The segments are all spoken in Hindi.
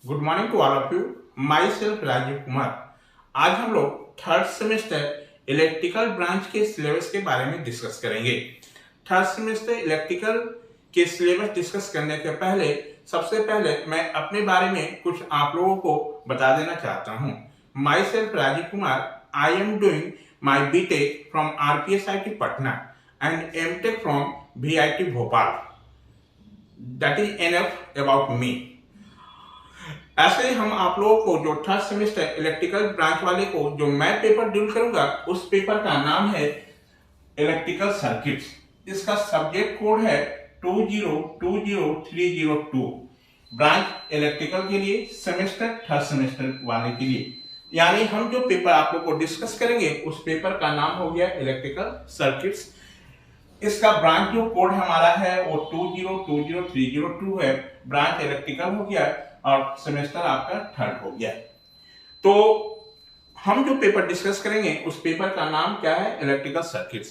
Good morning to all of you. Myself Rajiv Kumar. आज हम लोग थर्ड सेमेस्टर इलेक्ट्रिकल ब्रांच के सिलेबस के बारे में डिस्कस करेंगे। थर्ड सेमेस्टर इलेक्ट्रिकल के सिलेबस डिस्कस करने के पहले सबसे पहले मैं अपने बारे में कुछ आप लोगों को बता देना चाहता हूँ। Myself Rajiv Kumar, I am doing my BTech from RPSIT Patna and MTech from VIT Bhopal. That is enough about me. ऐसे हम आप लोगों को जो थर्ड सेमेस्टर इलेक्ट्रिकल ब्रांच वाले को जो मैं पेपर डील करूंगा उस पेपर का नाम है इलेक्ट्रिकल सर्किट्स। इसका सब्जेक्ट कोड है 202302। ब्रांच इलेक्ट्रिकल के लिए, सेमेस्टर थर्ड सेमेस्टर वाले के लिए। यानी हम जो पेपर आप लोग को डिस्कस करेंगे उस पेपर का नाम हो गया इलेक्ट्रिकल सर्किट्स। इसका ब्रांच जो कोड हमारा है वो 202302 है। ब्रांच इलेक्ट्रिकल हो गया और सेमेस्टर आपका थर्ड हो गया। तो हम जो पेपर डिस्कस करेंगे उस पेपर का नाम क्या है, इलेक्ट्रिकल सर्किट्स।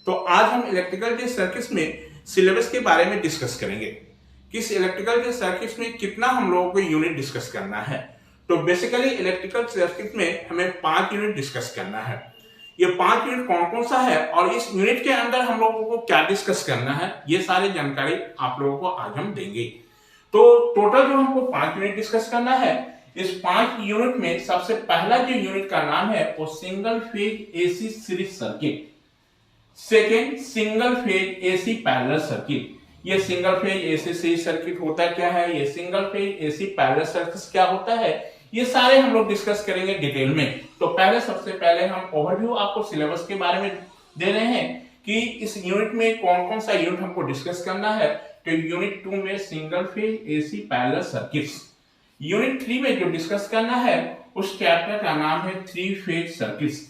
तो आज हम इलेक्ट्रिकल के सर्किट्स में सिलेबस के बारे में डिस्कस करेंगे। किस इलेक्ट्रिकल के सर्किट्स में कितना हम लोगों को यूनिट डिस्कस करना है। तो बेसिकली इलेक्ट्रिकल सर्किट में हमें 5 यूनिट डिस्कस करना है। ये 5 यूनिट कौन कौन सा है और इस यूनिट के अंदर हम लोगों को क्या डिस्कस करना है, ये सारी जानकारी आप लोगों को आज हम देंगे। तो टोटल जो हमको 5 यूनिट डिस्कस करना है, इस 5 यूनिट में सबसे पहला जो यूनिट का नाम है वो single phase AC series circuit. Second, single phase AC parallel circuit. ये single phase AC series circuit होता क्या है, ये single phase AC parallel circuit क्या होता है, ये सारे हम लोग डिस्कस करेंगे डिटेल में। तो पहले सबसे पहले हम ओवरव्यू आपको सिलेबस के बारे में दे रहे हैं कि इस यूनिट में कौन कौन सा यूनिट हमको डिस्कस करना है। तो यूनिट 2 में single phase AC parallel circuits. Unit 3 में जो डिस्कस करना है उस चैप्टर का नाम है 3 फेज सर्किट्स।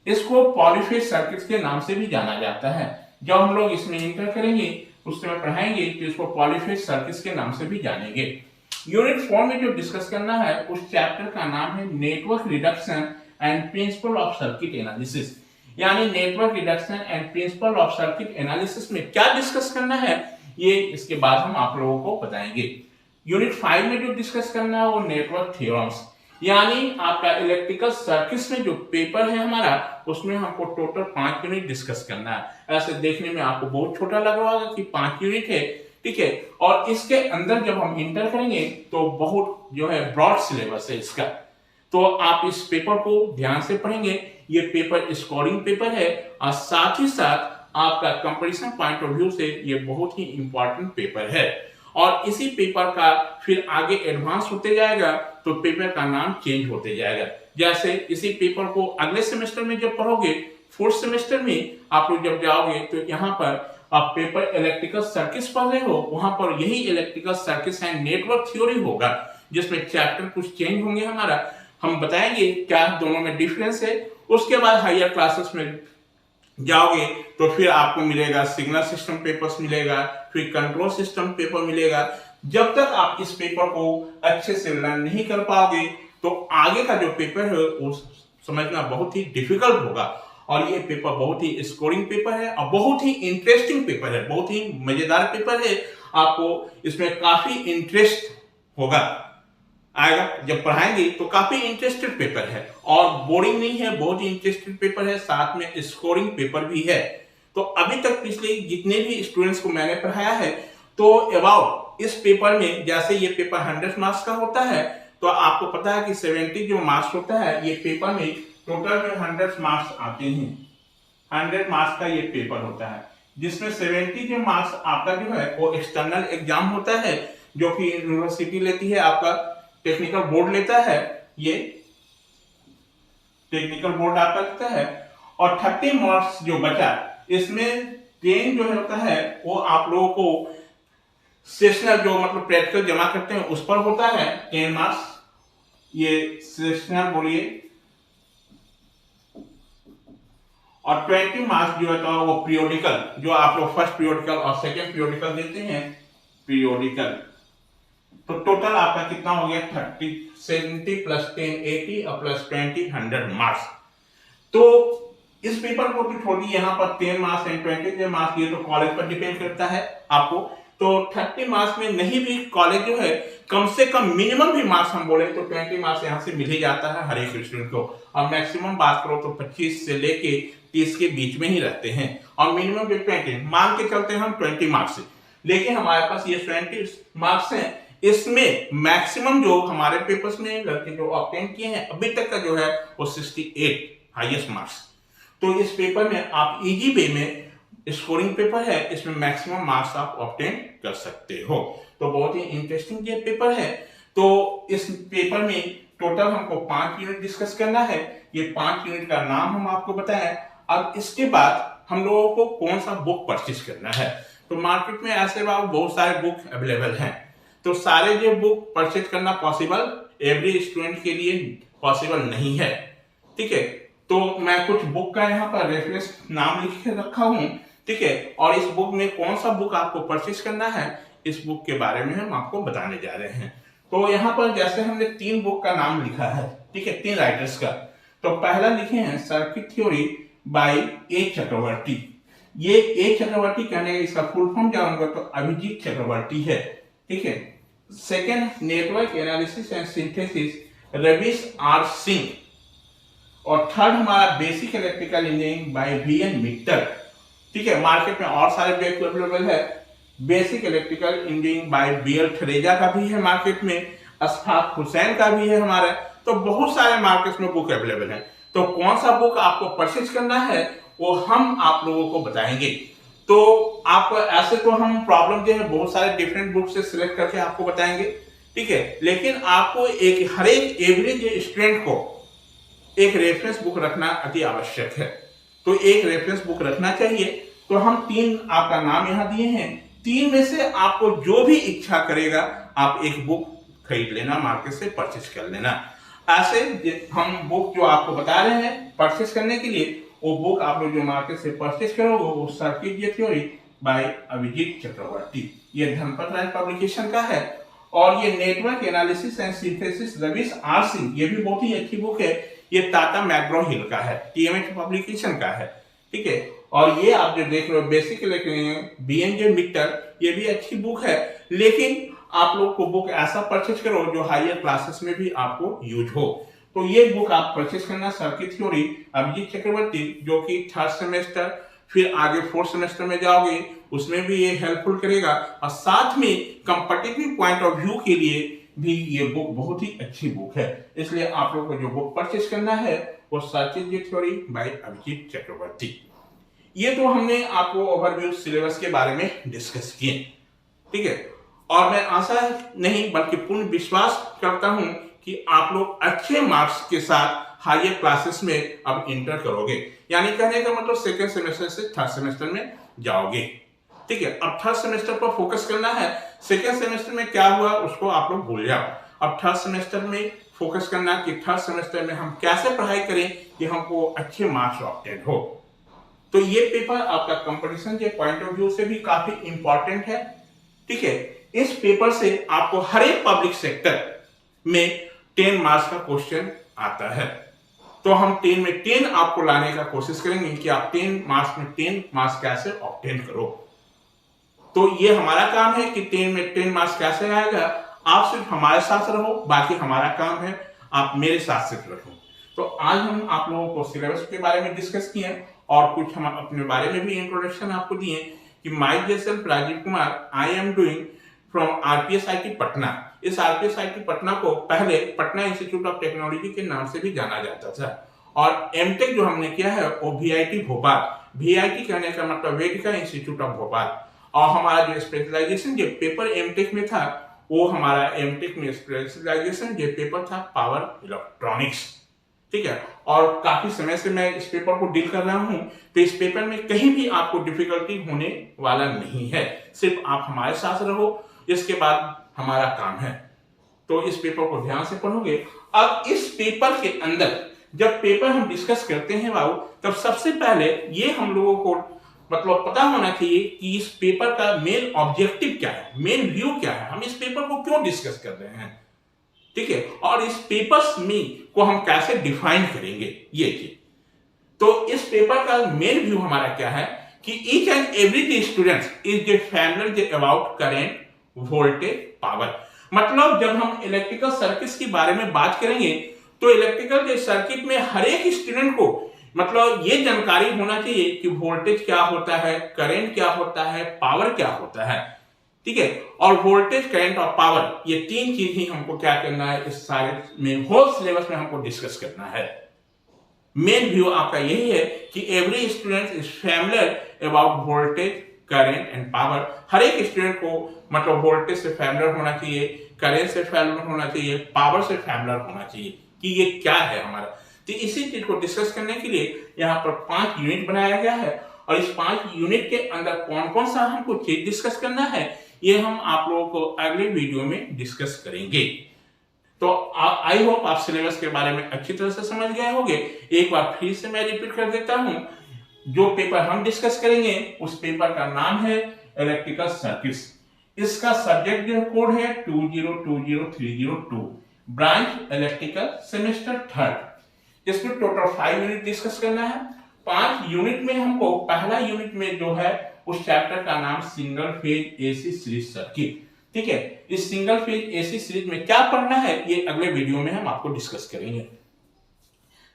इसको पॉलीफेज सर्किट्स के नाम से भी जाना जाता है। जब हम लोग इसमें इंटर करेंगे उस समय पढ़ाएंगे तो इसको पॉलीफेज सर्किट्स के नाम से भी जानेंगे। यूनिट 4 में जो डिस्कस करना है उस चैप्टर का नाम है network reduction and principle of circuit analysis. यानी network reduction and principle of circuit analysis में क्या डिस्कस करना है ये इसके बाद हम आप लोगों को बताएंगे। यूनिट 5 में जो डिस्कस करना है वो नेटवर्क थ्योरम्स। यानी आपका इलेक्ट्रिकल सर्किट्स में जो पेपर है हमारा उसमें हमको टोटल 5 यूनिट डिस्कस करना है। ऐसे देखने में आपको बहुत छोटा लग रहा होगा कि 5 यूनिट है, ठीक है। और इसके अंदर जब हम इंटर करेंगे तो बहुत जो है ब्रॉड सिलेबस है इसका। तो आप इस पेपर को ध्यान से पढ़ेंगे। ये पेपर स्कोरिंग पेपर है और साथ ही साथ आपका कंपैरिजन पॉइंट ऑफ व्यू से ये बहुत ही इंपॉर्टेंट पेपर है। और इसी पेपर का फिर आगे एडवांस होते जाएगा तो पेपर का नाम चेंज होते जाएगा। जैसे इसी पेपर को अगले सेमेस्टर में जब पढ़ोगे, फोर्थ सेमेस्टर में आप लोग जब जाओगे तो यहाँ पर आप पेपर इलेक्ट्रिकल सर्किट्स पढ़ रहे हो, वहां पर यही electrical circuits and network theory होगा जिसमें चैप्टर कुछ चेंज होंगे हमारा। हम बताएंगे क्या दोनों में डिफरेंस है। उसके बाद हायर क्लासेस में जाओगे तो फिर आपको मिलेगा सिग्नल सिस्टम पेपर्स मिलेगा, फिर कंट्रोल सिस्टम पेपर मिलेगा। जब तक आप इस पेपर को अच्छे से लर्न नहीं कर पाओगे तो आगे का जो पेपर है वो समझना बहुत ही डिफिकल्ट होगा। और ये पेपर बहुत ही स्कोरिंग पेपर है और बहुत ही इंटरेस्टिंग पेपर है, बहुत ही मजेदार पेपर है। आपको इसमें काफी इंटरेस्ट होगा, आएगा जब पढ़ाएंगे तो काफी इंटरेस्टेड पेपर है और बोरिंग नहीं है, बहुत ही इंटरेस्टेड पेपर है, साथ में स्कोरिंग पेपर भी है। तो अभी तक पिछले जितने भी स्टूडेंट्स को मैंने पढ़ाया है तो अबाउट इस पेपर में, जैसे ये पेपर 100 मार्क्स का होता है तो आपको पता है कि 70 जो मार्क्स होता है ये पेपर में टोटल में 100 मार्क्स आते हैं। 100 मार्क्स का ये पेपर होता है जिसमें 70 जो मार्क्स आपका जो है वो एक्सटर्नल एग्जाम होता है जो कि यूनिवर्सिटी लेती है, आपका टेक्निकल बोर्ड लेता है, ये टेक्निकल बोर्ड आपका लेता है। और 30 मार्क्स जो बचा इसमें 10 जो होता है वो आप लोगों को सेशनल जो मतलब प्रैक्टिकल जमा करते हैं उस पर होता है 10 मार्क्स, ये सेशनल बोलिए। और 20 मार्क्स जो है वो पीरियोडिकल, जो आप लोग फर्स्ट पीरियोडिकल और सेकेंड पीरियोडिकल देते हैं, पीरियोडिकल। तो टोटल आपका कितना हो गया 30, 70 प्लस 10 80 और प्लस 20 100 मार्क्स। तो इस पेपर को भी छोड़िए, यहाँ पर 10 मार्क्स एंड 20 मार्क्स ये तो कॉलेज पर डिपेंड करता है आपको। तो 30 मार्क्स में नहीं भी कॉलेज जो है कम से कम मिनिमम भी मार्क्स हम बोले तो 20 मार्क्स यहाँ से मिल ही जाता है हर एक स्टूडेंट को, और मैक्सिमम बात करो तो 25 से लेके 30 के बीच में ही रहते हैं, और मिनिमम जो 20 मान के चलते हैं हम 20 मार्क्स से, लेकिन हमारे पास ये 20 मार्क्स हैं, इसमें मैक्सिमम जो हमारे पेपर्स में लड़के जो ऑब्टेन किए हैं अभी तक का जो है वो 68 हाईएस्ट मार्क्स। तो इस पेपर में आप इजी वे में स्कोरिंग पेपर है, इसमें मैक्सिमम मार्क्स आप ऑब्टेन कर सकते हो। तो बहुत ही इंटरेस्टिंग ये पेपर है। तो इस पेपर में टोटल हमको 5 यूनिट डिस्कस करना है। ये 5 यूनिट का नाम हम आपको बताएं। अब इसके बाद हम लोगों को कौन सा बुक परचेज करना है। तो मार्केट में ऐसे बहुत सारे बुक अवेलेबल हैं, तो सारे जो बुक परचेज करना पॉसिबल एवरी स्टूडेंट के लिए पॉसिबल नहीं है, ठीक है। तो मैं कुछ बुक का यहाँ पर रेफरेंस नाम लिख के रखा हूँ, ठीक है, और इस बुक में कौन सा बुक आपको परचेज करना है इस बुक के बारे में हम आपको बताने जा रहे हैं। तो यहाँ पर जैसे हमने 3 बुक का नाम लिखा है, ठीक है, 3 राइटर्स का। तो पहला लिखे हैं सर्किट थ्योरी बाय ए चक्रवर्ती। ये ए चक्रवर्ती कहने का इसका फुल फॉर्म जानूंगा तो अभिजीत चक्रवर्ती है, ठीक है। Second network analysis and synthesis Ravish R Singh, और थर्ड हमारा basic electrical engineering by V N. Mittal, ठीक है। मार्केट में और सारे बुक अवेलेबल है, basic electrical engineering by B L. Thareja का भी है मार्केट में, अशफाक हुसैन का भी है हमारा। तो बहुत सारे मार्केट में बुक अवेलेबल है। तो कौन सा बुक आपको परचेज करना है वो हम आप लोगों को बताएंगे। तो आप ऐसे तो हम प्रॉब्लम जो है बहुत सारे डिफरेंट बुक से सिलेक्ट करके आपको बताएंगे, ठीक है, लेकिन आपको एक हर एक एवरेज स्टूडेंट को एक रेफरेंस बुक रखना अति आवश्यक है। तो एक रेफरेंस बुक रखना चाहिए। तो हम 3 आपका नाम यहाँ दिए हैं, 3 में से आपको जो भी इच्छा करेगा आप एक बुक खरीद लेना, मार्केट से परचेज कर लेना। ऐसे हम बुक जो आपको बता रहे हैं परचेज करने के लिए, वो बुक आप लोग जो मार्केट से परचेज करोगे वो circuit theory by Abhijit Chakraborty, ये धनपत राय पब्लिकेशन का है। और ये network analysis and synthesis Ravish R Singh, ये भी बहुत ही अच्छी बुक है, ये टाटा मैग्रो हिल का है, टीएमएच पब्लिकेशन का है, ठीक है। और ये आप जो देख रहे हो बेसिक बी.एन. मित्तल, ये भी अच्छी बुक है, लेकिन आप लोग को बुक ऐसा परचेज करो जो हायर क्लासेस में भी आपको यूज हो। तो ये बुक आप परचेज करना सर्किट थ्योरी अभिजीत चक्रवर्ती, जो कि 3rd सेमेस्टर फिर आगे 4th सेमेस्टर में जाओगे उसमें भी ये हेल्पफुल करेगा, और साथ में कंपटीटिव पॉइंट ऑफ व्यू के लिए भी ये बुक बहुत ही अच्छी बुक है। इसलिए आप लोगों को जो बुक परचेज करना है वो circuit theory by Abhijit Chakraborty. ये तो हमने आपको ओवरव्यू सिलेबस के बारे में डिस्कस किए, ठीक है। और मैं आशा नहीं बल्कि पूर्ण विश्वास करता हूं कि आप लोग अच्छे मार्क्स के साथ हायर क्लासेस में अब इंटर करोगे, यानी कहने का मतलब 2nd सेमेस्टर से 3rd सेमेस्टर में जाओगे, ठीक है। अब 3rd सेमेस्टर पर फोकस करना है। 2nd सेमेस्टर में क्या हुआ उसको आप लोग भूल जाओ। अब 3rd सेमेस्टर में फोकस करना कि 3rd सेमेस्टर में हम कैसे पढ़ाई करें कि हमको अच्छे मार्क्स ऑब्टेन हो। तो ये पेपर आपका कंपटीशन के पॉइंट ऑफ व्यू से भी काफी इंपॉर्टेंट है, ठीक है। इस पेपर से आपको हर एक पब्लिक सेक्टर में 10 मार्क्स का क्वेश्चन आता है। तो हम 10 में 10 आपको लाने का कोशिश करेंगे कि आप 10 मार्क्स में 10 मार्क्स कैसे ऑब्टेन करो। तो ये हमारा काम है कि 10 में 10 मार्क्स कैसे आएगा। आप सिर्फ हमारे साथ रहो, बाकी हमारा काम है आप मेरे साथ सिर्फ रहो। तो आज हम आप लोगों को सिलेबस के बारे में डिस्कस किए और कुछ हम अपने बारे में भी इंट्रोडक्शन आपको दिए कि my self Rajiv Kumar, I am doing from RPSIT Patna. इस आरपीएसआईटी पटना को पहले पटना इंस्टीट्यूट ऑफ टेक्नोलॉजी के नाम से भी जाना जाता था, और एमटेक जो हमने किया है वो वीआईटी भोपाल। वीआईटी कहने का मतलब वेदिका इंस्टीट्यूट ऑफ भोपाल। और हमारा जो स्पेशलाइजेशन जो पेपर एमटेक में था वो हमारा एमटेक में स्पेशलाइजेशन जो पेपर था पावर इलेक्ट्रॉनिक्स, ठीक है। और काफी समय से मैं इस पेपर को डील कर रहा हूं, तो इस पेपर में कहीं भी आपको डिफिकल्टी होने वाला नहीं है। सिर्फ आप हमारे साथ रहो, इसके बाद हमारा काम है। तो इस पेपर को ध्यान से पढ़ोगे। अब इस पेपर के अंदर जब पेपर हम डिस्कस करते हैं बाबू, तब सबसे पहले ये हम लोगों को मतलब पता होना चाहिए कि इस पेपर का मेन ऑब्जेक्टिव क्या है, मेन व्यू क्या है, हम इस पेपर को क्यों डिस्कस कर रहे हैं, ठीक है। और इस पेपर्स में को हम कैसे डिफाइन करेंगे ये चीज। तो इस पेपर का मेन व्यू हमारा क्या है कि each and every student is familiar about current, voltage, power. मतलब जब हम इलेक्ट्रिकल सर्किट्स के बारे में बात करेंगे तो इलेक्ट्रिकल के सर्किट में हर एक स्टूडेंट को मतलब ये जानकारी होना चाहिए कि वोल्टेज क्या होता है, करंट क्या होता है, पावर क्या होता है, ठीक है। और वोल्टेज, करंट और पावर, ये तीन चीज ही हमको क्या करना है, इस सारे में होल सिलेबस में हमको डिस्कस करना है। मेन व्यू आपका यही है कि every student is familiar about voltage, current and power. हर एक स्टूडेंट को मतलब वोल्टेज से फैमिलियर होना चाहिए, करंट से फैमिलियर होना चाहिए, पावर से फैमिलियर होना चाहिए कि ये क्या है हमारा। तो इसी चीज को डिस्कस करने के लिए यहाँ पर 5 यूनिट बनाया गया है और इस 5 यूनिट के अंदर कौन कौन सा हमको चीज डिस्कस करना है ये हम आप लोगों को अगले वीडियो में डिस्कस करेंगे। तो आई होप आप सिलेबस के बारे में अच्छी तरह से समझ गए होंगे। एक बार फिर से मैं रिपीट कर देता हूं, जो पेपर हम डिस्कस करेंगे उस पेपर का नाम है इलेक्ट्रिकल सर्किट्स। इसका सब्जेक्ट जो कोड है 2020302, ब्रांच इलेक्ट्रिकल, सेमेस्टर 3rd। इसमें टोटल 5 यूनिट डिस्कस करना है। 5 यूनिट में हमको पहला यूनिट में जो है उस चैप्टर का नाम single phase AC series circuit, ठीक है। इस सिंगल फेज एसी सीरीज में क्या पढ़ना है ये अगले वीडियो में हम आपको डिस्कस करेंगे।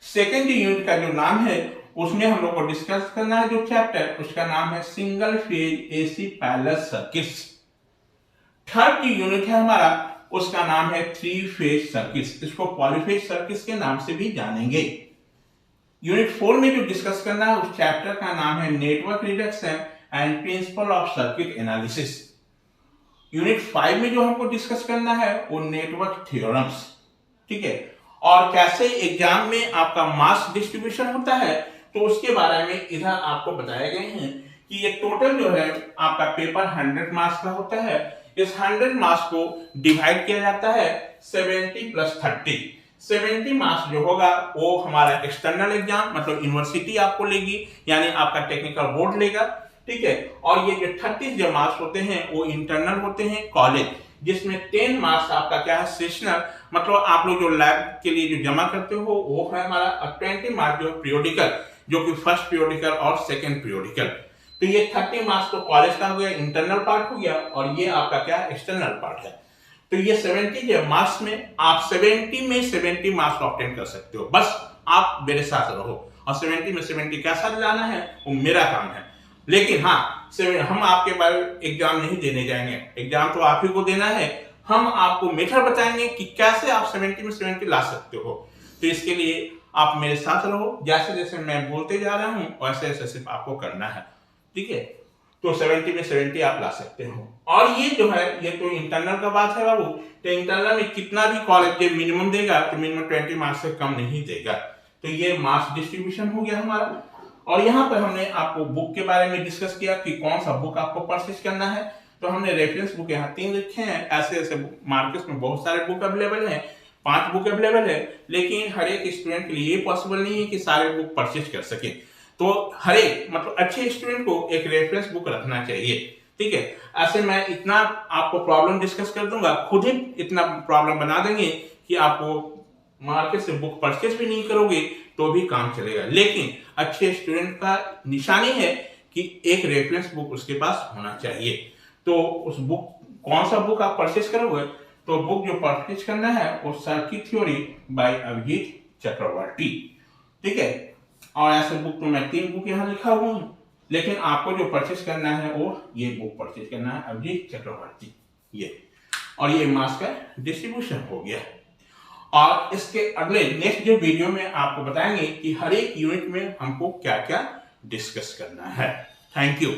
सेकेंड यूनिट का जो नाम है उसमें हम लोग को डिस्कस करना है जो चैप्टर, उसका नाम है single phase AC parallel circuits. Third unit है हमारा, उसका नाम है 3 फेज सर्किट्स, इसको पॉलीफेज सर्किट्स के नाम से भी जानेंगे। यूनिट 4 में जो डिस्कस करना है उस चैप्टर का नाम है network reduction and principle of circuit analysis. Unit 5 में जो हमको डिस्कस करना है वो नेटवर्क थ्योरम्स, ठीक है। और कैसे एग्जाम में आपका मास डिस्ट्रीब्यूशन होता है तो उसके बारे में इधर आपको बताए गए हैं कि ये टोटल जो है आपका पेपर 100 मार्क्स का होता है। इस 100 मार्क्स को डिवाइड किया जाता है 70 + 30। 70 मार्क्स जो होगा वो हमारा एक्सटर्नल एग्जाम मतलब यूनिवर्सिटी आपको लेगी, यानी आपका टेक्निकल बोर्ड लेगा, ठीक है। और ये जो 30 जो मार्क्स होते हैं वो इंटरनल होते हैं कॉलेज, जिसमें 10 मार्क्स आपका क्या है सेशनल, मतलब आप लोग जो लैब के लिए जो जमा करते हो वो है हमारा। 20 मार्क्स जो पीरियोडिकल, जो कि फर्स्ट पीरियोडिकल और सेकंड पीरियोडिकल। तो ये 30 मार्क्स तो कॉलेज का हो गया, इंटरनल पार्ट हो गया, और ये आपका क्या है एक्सटर्नल पार्ट है। तो ये 70 मार्क्स में आप 70 मार्क्स ऑब्टेन कर सकते हो, बस आप मेरे साथ रहो। और 70 में 70 कैसा लाना है वो मेरा काम है। लेकिन हाँ, हम आपके बारे एग्जाम नहीं देने जाएंगे, एग्जाम तो आप ही को देना है। हम आपको मेथड बताएंगे कि कैसे आप 70 में 70 ला सकते हो। तो इसके लिए आप मेरे साथ रहो, जैसे जैसे मैं बोलते जा रहा हूँ वैसे वैसे सिर्फ आपको करना है, ठीक है। तो 70 में 70 आप ला सकते हो। और ये जो है ये तो इंटरनल का बात है बाबू। तो इंटरनल में कितना भी कॉलेज के मिनिमम देगा तो मिनिमम 20 मार्क्स से कम नहीं देगा। तो ये मार्क्स डिस्ट्रीब्यूशन हो गया हमारा। और यहाँ पर हमने आपको बुक के बारे में डिस्कस किया कि कौन सा बुक आपको परचेज करना है। तो हमने रेफरेंस बुक यहाँ 3 लिखे हैं। ऐसे ऐसे मार्केट में बहुत सारे बुक अवेलेबल हैं, 5 बुक अवेलेबल है, लेकिन हर एक स्टूडेंट के लिए ये पॉसिबल नहीं है कि सारे बुक परचेज कर सके। तो हर एक मतलब अच्छे स्टूडेंट को एक रेफरेंस बुक रखना चाहिए, ठीक है। ऐसे मैं इतना आपको प्रॉब्लम डिस्कस कर दूंगा, खुद ही इतना प्रॉब्लम बना देंगे कि आपको मार्केट से बुक परचेज भी नहीं करोगे तो भी काम चलेगा। लेकिन अच्छे स्टूडेंट का निशानी है कि एक रेफरेंस बुक उसके पास होना चाहिए। तो उस बुक कौन सा बुक आप परचेज करोगे, तो बुक जो परचेज करना है वो सर्किट थ्योरी बाय अभिजीत चक्रवर्ती, ठीक है। और ऐसे बुक तो मैं 3 बुक यहाँ लिखा हुआ हूँ, लेकिन आपको जो परचेज करना है वो ये बुक परचेज करना है, अभिजीत चक्रवर्ती ये। और ये मार्क्स का डिस्ट्रीब्यूशन हो गया। और इसके अगले नेक्स्ट जो वीडियो में आपको बताएंगे कि हर एक यूनिट में हमको क्या क्या डिस्कस करना है। Thank you.